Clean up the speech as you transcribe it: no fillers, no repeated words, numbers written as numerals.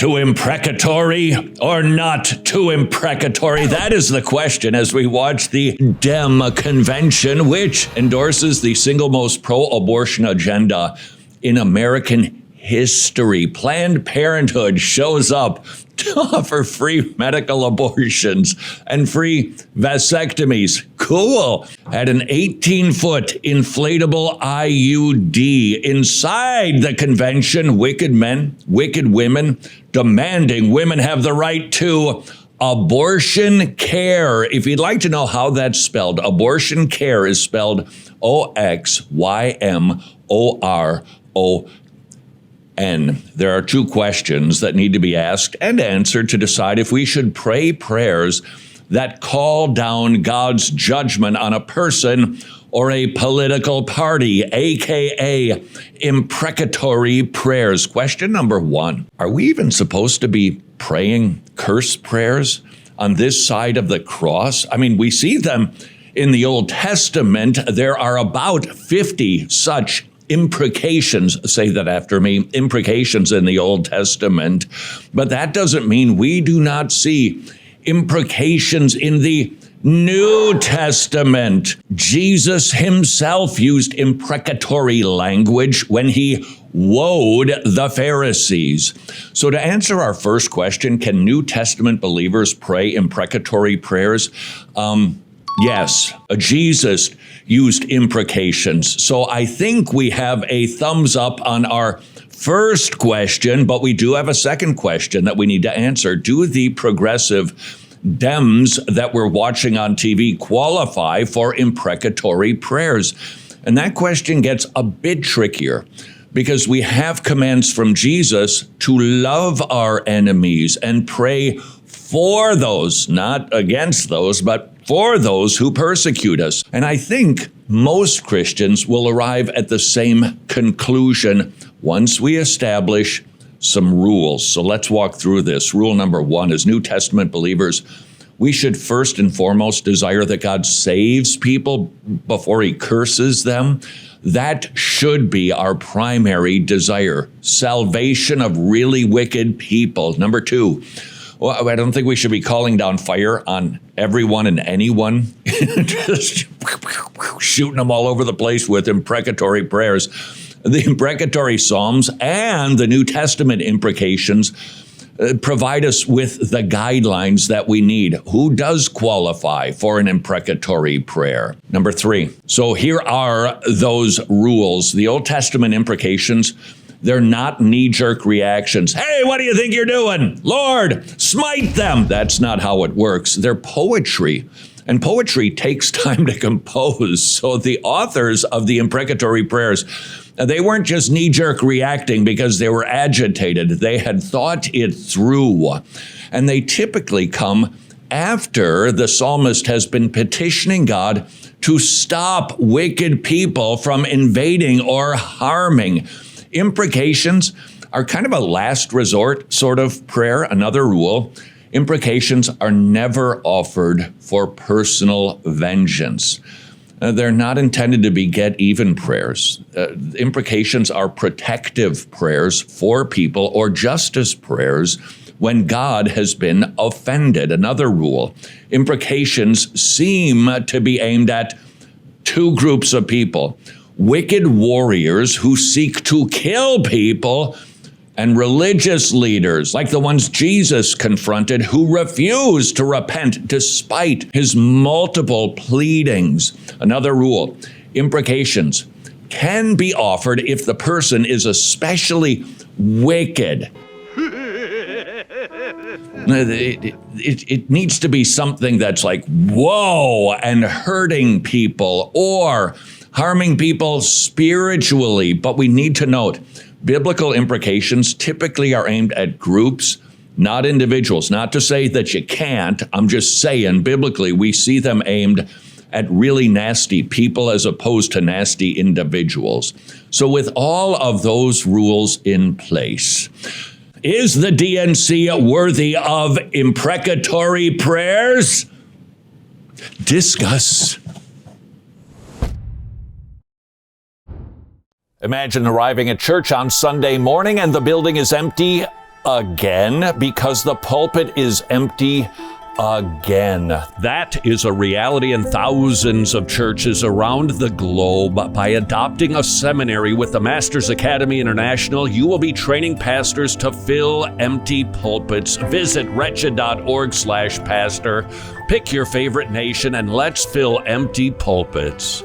Too imprecatory or not too imprecatory? That is the question as we watch the Dem Convention, which endorses the single most pro-abortion agenda in American history. Planned Parenthood shows up to offer free medical abortions and free vasectomies. Cool. At an 18-foot inflatable IUD inside the convention, wicked men, wicked women, demanding women have the right to abortion care. If you'd like to know how that's spelled, abortion care is spelled OXYMORON. There are two questions that need to be asked and answered to decide if we should pray prayers that call down God's judgment on a person or a political party, aka imprecatory prayers. Question number one, are we even supposed to be praying curse prayers on this side of the cross? I mean, we see them in the Old Testament. There are about 50 such imprecations, say that after me, imprecations in the Old Testament, but that doesn't mean we do not see imprecations in the New Testament. Jesus himself used imprecatory language when he woed the Pharisees. So to answer our first question, can New Testament believers pray imprecatory prayers? Yes, Jesus used imprecations. So I think we have a thumbs up on our first question, but we do have a second question that we need to answer. Do the progressive Dems that we're watching on TV qualify for imprecatory prayers? And that question gets a bit trickier because we have commands from Jesus to love our enemies and pray for those, not against those, but for those who persecute us. And I think most Christians will arrive at the same conclusion once we establish some rules. So let's walk through this. Rule number one, as New Testament believers, we should first and foremost desire that God saves people before he curses them. That should be our primary desire, salvation of really wicked people. Number two, well, I don't think we should be calling down fire on everyone and anyone, just shooting them all over the place with imprecatory prayers. The imprecatory Psalms and the New Testament imprecations provide us with the guidelines that we need. Who does qualify for an imprecatory prayer? Number three. So here are those rules. The Old Testament imprecations, they're not knee-jerk reactions. Hey, what do you think you're doing? Lord, smite them. That's not how it works. They're poetry. And poetry takes time to compose. So the authors of the imprecatory prayers, they weren't just knee-jerk reacting because they were agitated. They had thought it through. And they typically come after the psalmist has been petitioning God to stop wicked people from invading or harming. Imprecations are kind of a last resort sort of prayer. Another rule, imprecations are never offered for personal vengeance. They're not intended to be get-even prayers. Imprecations are protective prayers for people or justice prayers when God has been offended. Another rule, imprecations seem to be aimed at two groups of people: wicked warriors who seek to kill people, and religious leaders like the ones Jesus confronted who refused to repent despite his multiple pleadings. Another rule, imprecations can be offered if the person is especially wicked. It needs to be something that's like, whoa, and hurting people or harming people spiritually. But we need to note, biblical imprecations typically are aimed at groups, not individuals. Not to say that you can't. I'm just saying, biblically, we see them aimed at really nasty people as opposed to nasty individuals. So with all of those rules in place, is the DNC worthy of imprecatory prayers? Discuss. Imagine arriving at church on Sunday morning and the building is empty again because the pulpit is empty again. That is a reality in thousands of churches around the globe. By adopting a seminary with the Masters Academy International, you will be training pastors to fill empty pulpits. Visit wretched.org/pastor. Pick your favorite nation and let's fill empty pulpits.